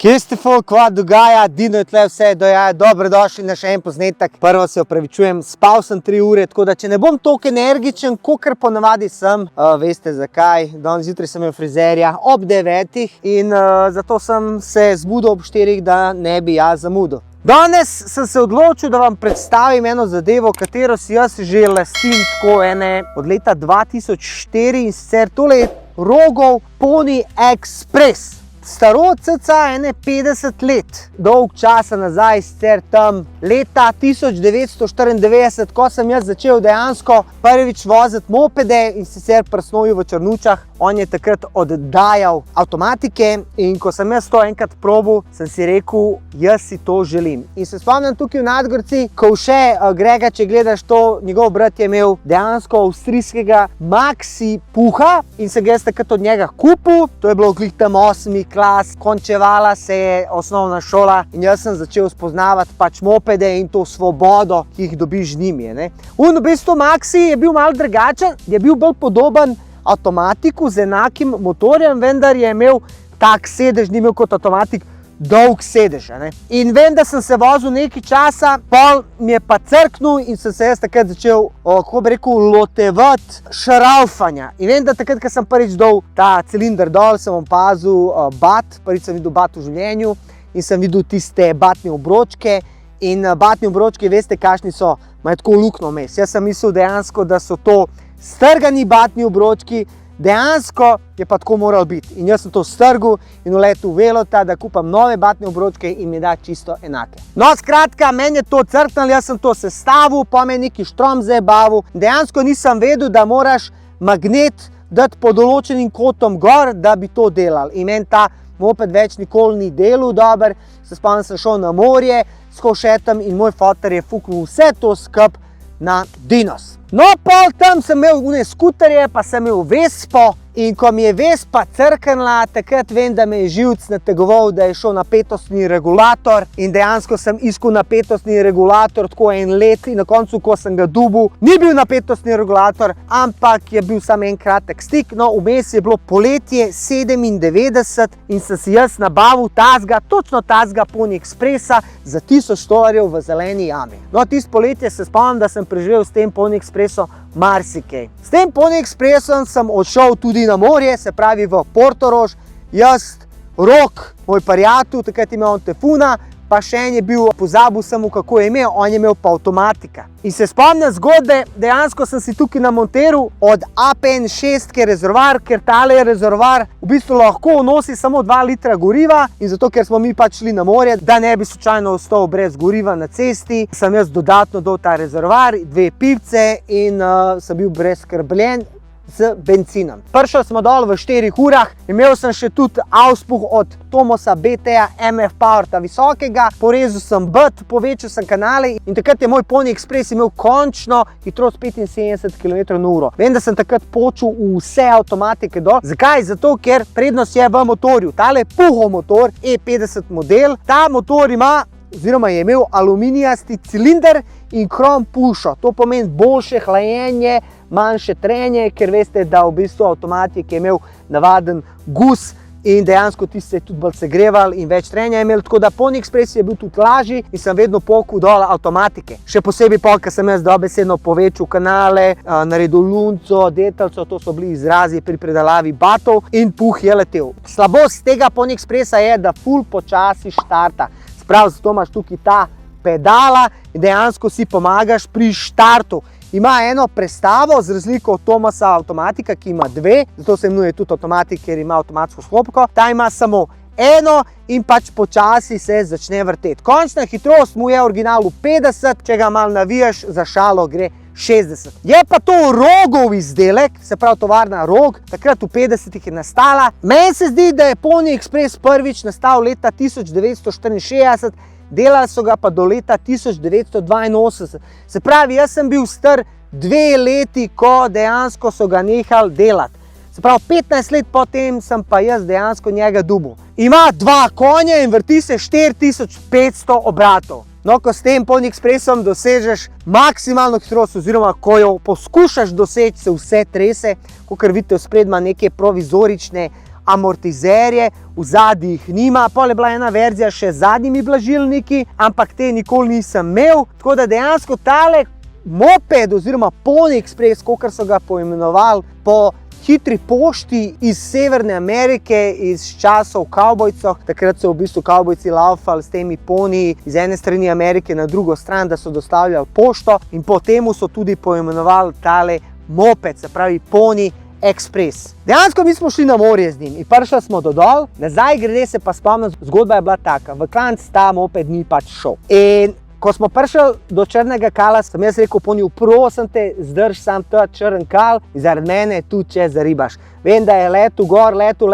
Kje ste folk, kva dogaja, Dino je tle vse dojaja, dobrodošli na še en posnetek. Prvo se opravičujem, spal sem 3 ure, tako da če ne bom toliko energičen, kakor ponavadi sem, veste zakaj. Danes zjutraj sem imel frizerja ob 9 in zato sem se zbudil ob 4, da ne bi jaz zamudil. Danes sem se odločil, da vam predstavim eno zadevo, katero si jaz že lastim tako od leta 2004 in sicer tole je Rogov Pony Express. Staro cca 50 let, dolg časa nazaj, sicer tam leta 1994, ko sem jaz začel dejansko prvič voziti mopede in sicer pri Snovju v Črnučah. On je takrat oddajal avtomatike in ko sem jaz to enkrat probal, sem si rekel, jaz si to želim. In se spomnim tukaj v Nadgorci, ko še Grega, če gledaš to, njegov brat je imel dejansko avstrijskega Maxi Puha in sem ga jaz takrat od njega kupil. To je bilo glih tam 8. klas, končevala se je osnovna šola in jaz sem začel spoznavati pač mopede in to svobodo, ki jih dobiš z njimi. V bistvu Maxi je bil malo drugačen, je bil bolj podoben avtomatiku z enakim motorjem, vendar je imel tak sedež, ni imel kot avtomatik dolg sedež. In vem, da sem se vozil nekaj časa, pol mi je pa crknil in sem se jaz takrat začel, kako bi rekel, lotevati šraufanja. In vem, da takrat, ko sem prvič dal ta cilinder dol, sem opazil bat, prvič sem videl bat v življenju in sem videl tiste batne obročke. In batni obročki, veste, kakšni so, imajo tako luknjo vmes. Jaz sem mislil dejansko, da so to strgani batni obročki, dejansko je pa tako moralo biti. In jaz sem to strgal in uletel v Velota, da kupam nove batne obročke in mi da čisto enake. No, skratka, meni je to crknilo, jaz sem to sestavil, pa me je neki štrom zabavil. Dejansko nisem vedel, da moraš magnet dati pod določenim kotom gor, da bi to delal. In meni ta moped več nikoli ni delal dober. Se spomnim, sem šel na morje s košetom in moj foter je fuknil vse to skup na Dinos. No, pol tam sem imel une skuterje, pa sem imel Vespo in ko mi je Vespa crknila, takrat vem, da me je živc nategoval, da je šel napetostni regulator in dejansko sem iskal napetostni regulator tako 1 let in na koncu, ko sem ga dobil, ni bil napetostni regulator, ampak je bil samo en kratek stik. No, vmes je bilo poletje 97 in sem si jaz nabavil točno tazga Pony Expressa za $1000 v zeleni jami. No, tisto poletje se spomnim, da sem preživel s tem Pony Expressom marsikaj. S tem Pony Expressom sem odšel tudi na morje, se pravi v Portorož. Jaz, Rok, moj prijatelj, takrat je imel on Tefuna, pa še en je bil, pozabil sem mu, kako je imel, on je imel pa avtomatika. In se spomnim zgodbe, dejansko sem si tukaj namontiral od APN6 rezervoar, ker tale rezervoar v bistvu lahko nosi samo 2 litra goriva in zato, ker smo mi pač šli na morje, da ne bi slučajno ostal brez goriva na cesti, sem jaz dodatno dal ta rezervoar, 2 pivce in sem bil brezskrbljen z benzinom. Prišel smo dol v 4 urah, imel sem še tudi auspuh od Tomosa BT-ja MF Powerta visokega, porezal sem BT, povečal sem kanale in takrat je moj Pony Express imel končno hitrost 75 km/h. Vem, da sem takrat počel vse avtomatike dol. Zakaj? Zato, ker prednost je v motorju. Tale Puho motor, E50 model, ta motor ima oziroma je imel aluminijasti cilinder in krom pušo. To pomeni boljše hlajenje, manjše trenje, ker veste, da v bistvu avtomatik je imel navaden gus in dejansko ti se je tudi bolj segreval in več trenja je imel, tako da Pony Express je bil tudi lažji in sem vedno pokul dol avtomatike. Še posebej pa, ker sem jaz dobesedno povečal kanale, naredil lunco, detelco, to so bili izrazi pri predelavi batov in puh je letel. Slabost tega Pony Expressa je, da ful počasi štarta. Sprav, zato imaš tukaj ta pedala in dejansko si pomagaš pri štartu. Ima eno prestavo, z razliko od Tomasa avtomatika, ki ima 2, zato se imenuje tudi avtomatik, ker ima avtomatsko sklopko. Ta ima samo eno in pač počasi se začne vrteti. Končna hitrost mu je v originalu 50, če ga malo navijaš, za šalo gre 60. Je pa to Rogov izdelek, se pravi tovarna Rog, takrat v 50-ih je nastala. Meni se zdi, da je Pony Express prvič nastal leta 1964, delali so ga pa do leta 1982. Se pravi, jaz sem bil star 2 leti, ko dejansko so ga nehali delati. Se pravi, 15 let potem sem pa jaz dejansko njega dobil. Ima 2 konja in vrti se 4500 obratov. No, ko s tem Pony Expressom dosežeš maksimalno hitrost, oziroma ko jo poskušaš doseči, se vse trese, kakor vidite, vspred ima neke provizorične amortizerje, v zadnji jih nima, pol je bila ena verzija še z zadnjimi blažilniki, ampak te nikoli nisem imel, tako da dejansko tale moped oziroma Pony Express, kakor so ga poimenovali po hitri pošti iz Severne Amerike, iz časov kavbojcev. Takrat so v bistvu kavbojci laufali s temi poniji iz ene strani Amerike na drugo stran, da so dostavljali pošto, in po temu so tudi poimenovali tale moped, se pravi Pony Express. Dejansko mi smo šli na morje z njim in prišli smo do dol, nazaj grede se pa spomnim, zgodba je bila taka, v klanc ta moped ni pač šel. In ko smo prišli do Črnega Kala, sem jaz rekel Poniju, prosim te, zdrž sam ta Črn Kal in zaradi mene tudi če zaribaš. Vem, da je letu gor, letu,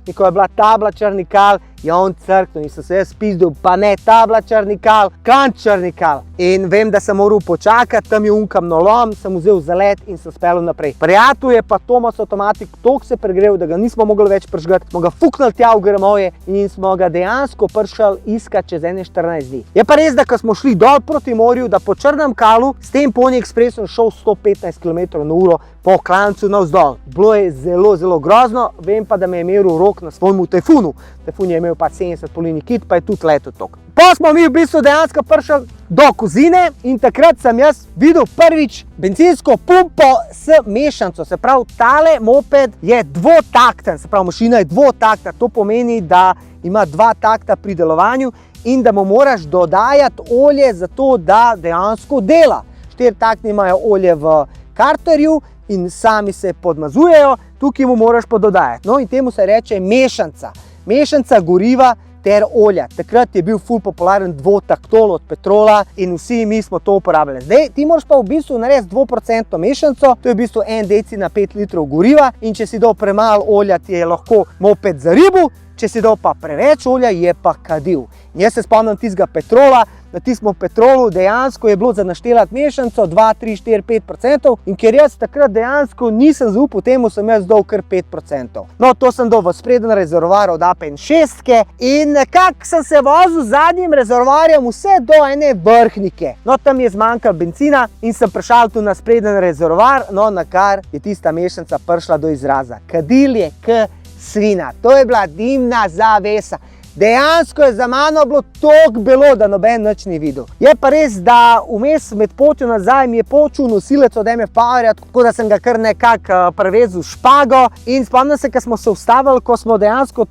in ko je bila tabla Črni Kal, je on crknil in sem se jaz spizdil, pa ne tabla Črni Kal, klanc Črni Kal. In vem, da sem moral počakati, tam je kamnolom, sem vzel zalet in sem speljal naprej. Prijatelj je pa Thomas Automatic toliko se pregrel, da ga nismo mogli več pržgati, smo ga fuknili tja v grmovje in smo ga dejansko prišli iskati čez 14 dni. Je pa res, da ko smo šli dol proti morju, da po Črnem Kalu s tem Pony Expressom šel 115 km/h po klancu navzdol. Bilo je zelo, zelo grozno, vem pa, da me je meril rok na svojemu Tajfunu. Tajfun je imel pa 70 polini kit, pa je tudi letel tok. Pa smo mi v bistvu dejansko prišli do Kozine in takrat sem jaz videl prvič bencinsko pumpo s mešanco. Se pravi, tale moped je dvotakten, se pravi, mašina je dvotakta. To pomeni, da ima dva takta pri delovanju in da mu moraš dodajati olje za to, da dejansko dela. 4 taktni imajo olje v karterju in sami se podmazujejo, tukaj mu moraš pododajati. No in temu se reče mešanca. Mešanca goriva ter olja. Takrat je bil ful popularen dvotaktol od Petrola in vsi mi smo to uporabljali. Zdaj, ti moraš pa v bistvu narediti 2% mešanco, to je v bistvu 1 deci na 5 litrov goriva in če si dal premalo olja, ti je lahko moped zaribil, če si dal pa preveč olja, je pa kadil. In jaz se spomnim tistega Petrola, na tistem Petrolu dejansko je bilo za naštelati mešanco 2, 3, 4, 5% in ker jaz takrat dejansko nisem zaupal temu, sem jaz dal kar 5%. No, to sem dal v spreden rezervoar od APN 6 in nekako sem se vozil z zadnjim rezervoarjem vse do ene Vrhnike. No, tam je zmanjkalo benzina in sem prišel tu na spreden rezervoar, no, na kar je tista mešanca prišla do izraza. Kadil je k svina, to je bila dimna zavesa. Dejansko je za mano bilo toliko belo, da noben nič ni videl. Je pa res, da vmes med potjo nazaj mi je počul nosilec od MF Powerja, tako da sem ga kar nekako prevezil špago in spomnim se, ko smo se ustavili, ko smo dejansko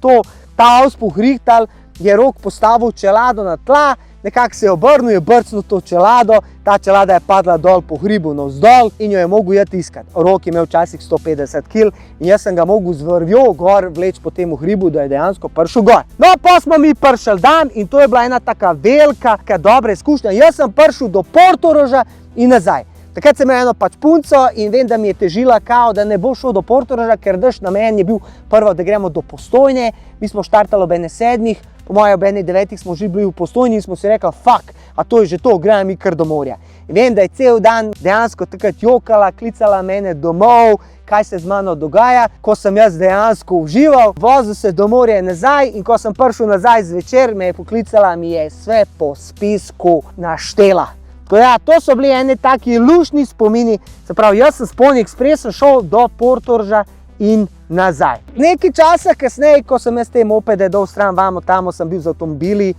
ta auspuh rihtali, je Rok postavil čelado na tla, nekako se je obrnil, je brcnil to čelado, ta čelada je padla dol po hribu navzdol in jo je mogel jeti iskati. Rok je imel včasih 150 kg in jaz sem ga mogel z vrvjo gor vleči po temu hribu, da je dejansko prišel gor. No, pa smo mi prišli dan in to je bila ena taka velika, dobra izkušnja. Jaz sem prišel do Portoroža in nazaj. Takrat sem imel eno pač punco in vem, da mi je težila kao, da ne bo šel do Portoroža, ker dež na meni je bil prvo, da gremo do Postojne. Mi smo štartali ob 7, po moje ob 9 smo že bili v Postojni in smo si rekli, fuck, a to je že to, gremo mi kar do morja. In vem, da je cel dan dejansko takrat jokala, klicala mene domov, kaj se z mano dogaja. Ko sem jaz dejansko užival, vozil se do morja nazaj in ko sem prišel nazaj zvečer, me je poklicala, mi je sve po spisku naštela. Ja, to so bili eni taki lušni spomini, se pravi, jaz sem s Pony Expressom šel do Portoroža in nazaj. Nekaj časa kasneje, ko sem jaz te mopede dal stran, tamo sem bil z avtomobili,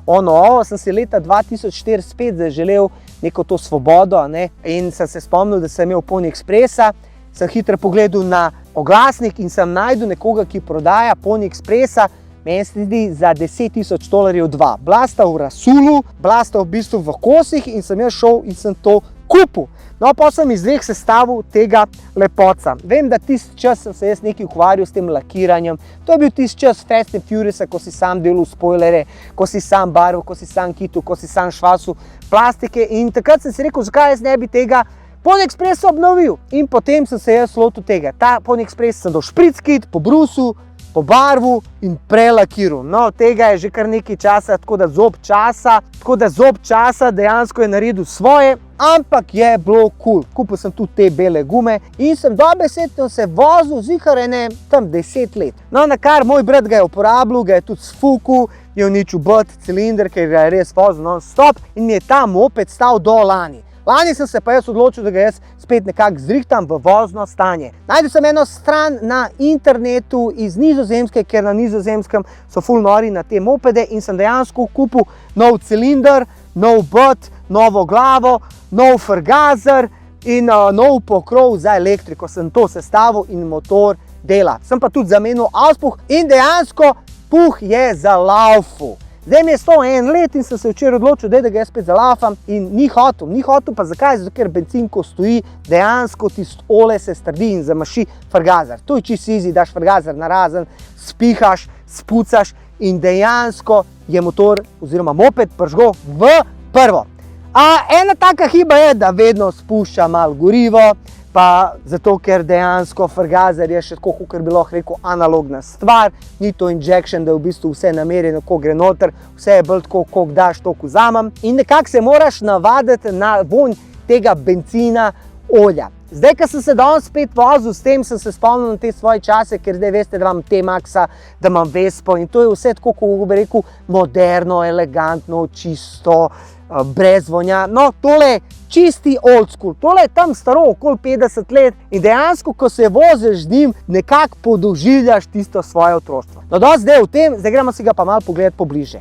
sem si leta 2004 spet zaželel neko to svobodo, in sem se spomnil, da sem imel Pony Expressa, sem hitro pogledal na oglasnik in sem najdel nekoga, ki prodaja Pony Expressa, meni se zdi za $10,000 dva. Bila sta v Rasulu, bila sta v bistvu v kosih in sem jaz šel in sem to kupil. No, pa sem iz dveh sestavil tega lepoca. Vem, da tisti čas sem se jaz nekaj ukvarjal s tem lakiranjem. To je bil tisti čas Fast and Furiousa, ko si sam delal spoilere, ko si sam barval, ko si sam kitil, ko si sam švasil plastike in takrat sem si rekel, zakaj jaz ne bi tega Pony Express obnovil. In potem sem se jaz lotil tega. Ta Pony Express sem dal špric kit, pobrusil, po barvu in prelakiral. No, tega je že kar nekaj časa, tako da zob časa dejansko je naredil svoje, ampak je bilo cool. Kupil sem tudi te bele gume in sem dobesedno se vozil ziharene tam 10 let. No, na kar moj brat ga je uporabljal, ga je tudi sfukal, je uničil cilindr, ker ga je res vozil non-stop in mi je ta moped stal do lani. Lani sem se pa jaz odločil, da ga jaz spet nekako zrihtam v vozno stanje. Najdel sem eno stran na internetu iz Nizozemske, ker na Nizozemskem so ful nori na te mopede in sem dejansko kupil nov cilinder, nov bot, novo glavo, nov frgazer in nov pokrov za elektriko. Sem to sestavil in motor dela. Sem pa tudi zamenil auspuh in dejansko puh je zalaufal. Zdaj mi je 101 let in sem se včeraj odločil, da ga jaz spet zalaufam in ni hotel pa zakaj? Zato ker bencin, ko stoji, dejansko tisto ole se strdi in zamaši frgazer. To je čisto easy, daš frgazer narazen, spihaš, spucaš in dejansko je motor oziroma moped pržgal v prvo. Ena taka hiba je, da vedno spušča malo gorivo, pa zato, ker dejansko frgazer je še tako, kakor bi lahko rekel, analogna stvar, ni to injection, da je v bistvu vse namerjeno, ko gre noter, vse je bolj tako, koliko daš, toliko vzamem in nekako se moraš navaditi na vonj tega bencina, olja. Zdaj, ko sem se danes spet vozil s tem, sem se spomnil na te svoje čase, ker zdaj veste, da imam T-Maxa, da imam Vespo in to je vse tako, kako bi rekel, moderno, elegantno, čisto, brez vonja. No, tole je čisti old school, tole je tam staro okoli 50 let in dejansko, ko se voziš z njim, nekako podoživljaš tisto svoje otroštvo. No, dosti zdaj v tem, zdaj gremo si ga pa malo pogledati pobliže.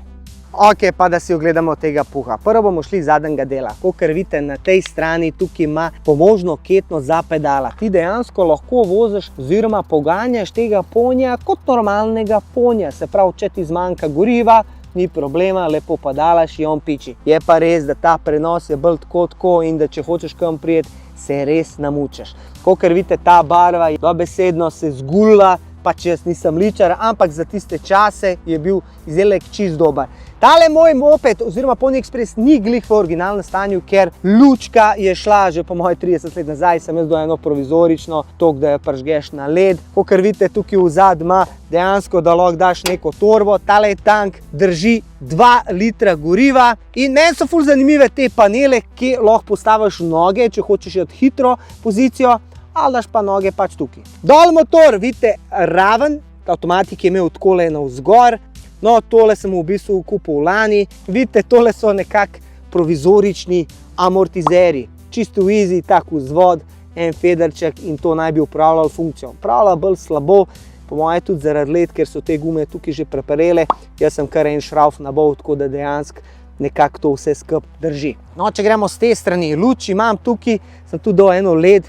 Ok, pa da si ogledamo tega puha. Prvo bomo šli iz zadnjega dela. Kakor vidite, na tej strani tukaj ima pomožno ketno za pedala. Ti dejansko lahko voziš oziroma poganjaš tega ponja kot normalnega ponja. Se pravi, če ti zmanjka goriva, ni problema, lepo pedalaš in on piči. Je pa res, da ta prenos je bolj tako in da če hočeš kam prijeti, se res namučaš. Kakor vidite, ta barva je dobesedno se zgulila, pa če jaz nisem ličar, ampak za tiste čase je bil izdelek čist dober. Tale moj moped oziroma Pony Express ni glih v originalnem stanju, ker lučka je šla že po moje 30 let nazaj, sem jaz do eno provizorično, toliko da jo pržgeš na led. Kakor vidite, tukaj v zad ima dejansko, da lahko daš neko torbo. Tale tank drži 2 litra goriva in meni so ful zanimive te panele, ki lahko postaviš noge, če hočeš iti hitro pozicijo, ali daš pa noge pač tukaj. Dol motor, vidite, raven, avtomatik je imel takole navzgor. No, tole sem v bistvu kupil lani. Vidite, tole so nekako provizorični amortizeri. Čisto easy, tak vzvod, en federček in to naj bi upravljalo funkcijo. Upravlja bolj slabo, po moje tudi zaradi let, ker so te gume tukaj že preparele. Jaz sem kar en šrauf nabol, tako da dejansko nekako to vse skup drži. No, če gremo z te strani, luč imam tukaj, sem tudi dal eno led,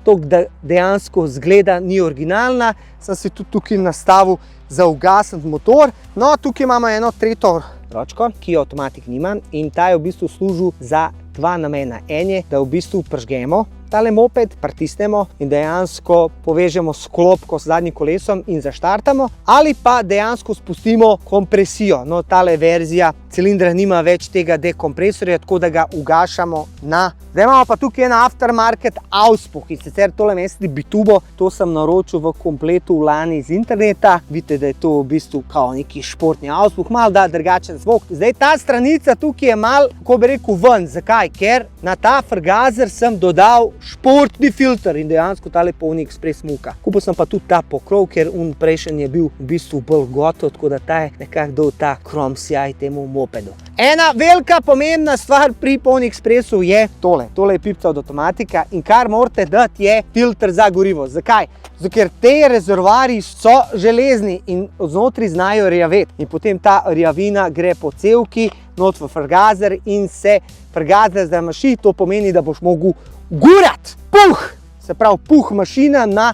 toliko da dejansko zgleda ni originalna, sem si tudi tukaj nastavil za ugasniti motor. No, tukaj imamo eno tretjo ročko, ki jo avtomatik nima in ta je v bistvu služil za 2 namena. En je, da v bistvu pržgemo tale moped, pritisnemo in dejansko povežemo sklopko z zadnjim kolesom in zaštartamo, ali pa dejansko spustimo kompresijo. No, tale verzija cilindra nima več tega dekompresorja, tako da ga ugašamo na. Zdaj imamo pa tukaj en aftermarket auspuh in sicer tole mesti bitubo, to sem naročil v kompletu lani iz interneta. Vidite, da je to v bistvu kao neki športni auspuh, malo da drugačen zvok. Zdaj ta stranica tukaj je malo, kako bi rekel, ven. Zakaj? Ker na ta frgazer sem dodal športni filter in dejansko tale Pony Express muka. Kupil sem pa tudi ta pokrov, ker prejšnji je bil v bistvu bolj gotov, tako da ta je nekako dal ta krom sjaj temu mopedu. Ena velika pomembna stvar pri Pony Expressu je tole. Tole je pipca od avtomatika in kar morate dati je filter za gorivo. Zakaj? Zato ker te rezervoarji so železni in znotraj znajo rjaveti in potem ta rjavina gre po cevki not v frgazer in se frgazer zamaši, to pomeni, da boš mogel gurat puh, se pravi puh mašina na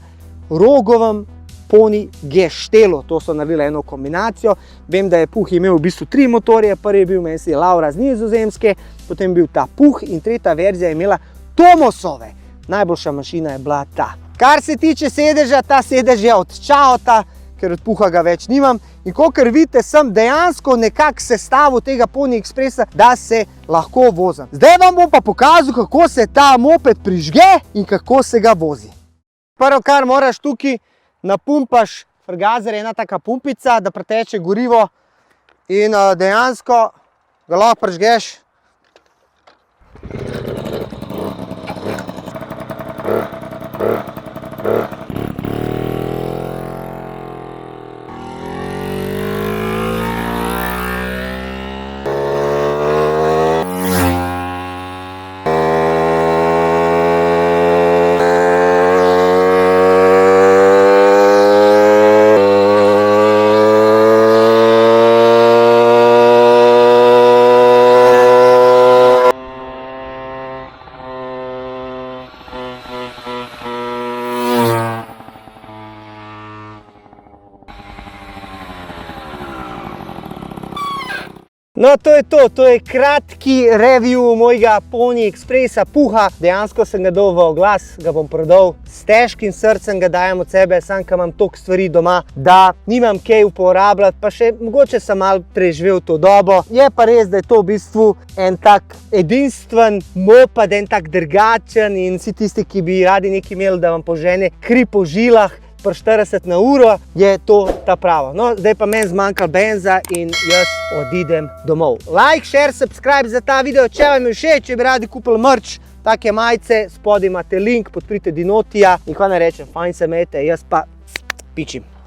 rogovem Pony Geštelu. To so naredili eno kombinacijo. Vem, da je puh imel v bistvu 3 motorje, prvi je bil meni Laura z Nizozemske, potem je bil ta puh in tretja verzija je imela Tomosove. Najboljša mašina je bila ta. Kar se tiče sedeža, ta sedež je od Čaota, ker od puha ga več nimam. In kakor vidite, sem dejansko nekako sestavil tega Pony Expressa, da se lahko vozim. Zdaj vam bom pa pokazal, kako se ta moped prižge in kako se ga vozi. Prvo, kar moraš tukaj, napumpaš frgazer, ena taka pumpica, da preteče gorivo in dejansko ga lahko prižgeš. No, to je kratki review mojega Pony Expressa Puha. Dejansko sem ga dal v oglas, ga bom prodal. S težkim srcem ga dajem od sebe, sam ka imam toliko stvari doma, da nimam kaj uporabljati, pa še mogoče sem malo preživel to dobo. Je pa res, da je to v bistvu en tak edinstven moped, en tak drugačen in vsi tisti, ki bi radi nekaj imeli, da vam požene kri po žilah, pri 40 na uro, je to ta prava. No, zdaj pa meni zmanjkalo benza in jaz odidem domov. Like, share, subscribe za ta video, če vam je všeč, če bi radi kupili merch, take majice, spodaj imate link, podprite Dinotija in kaj naj rečem, fajn se imejte, jaz pa pičim.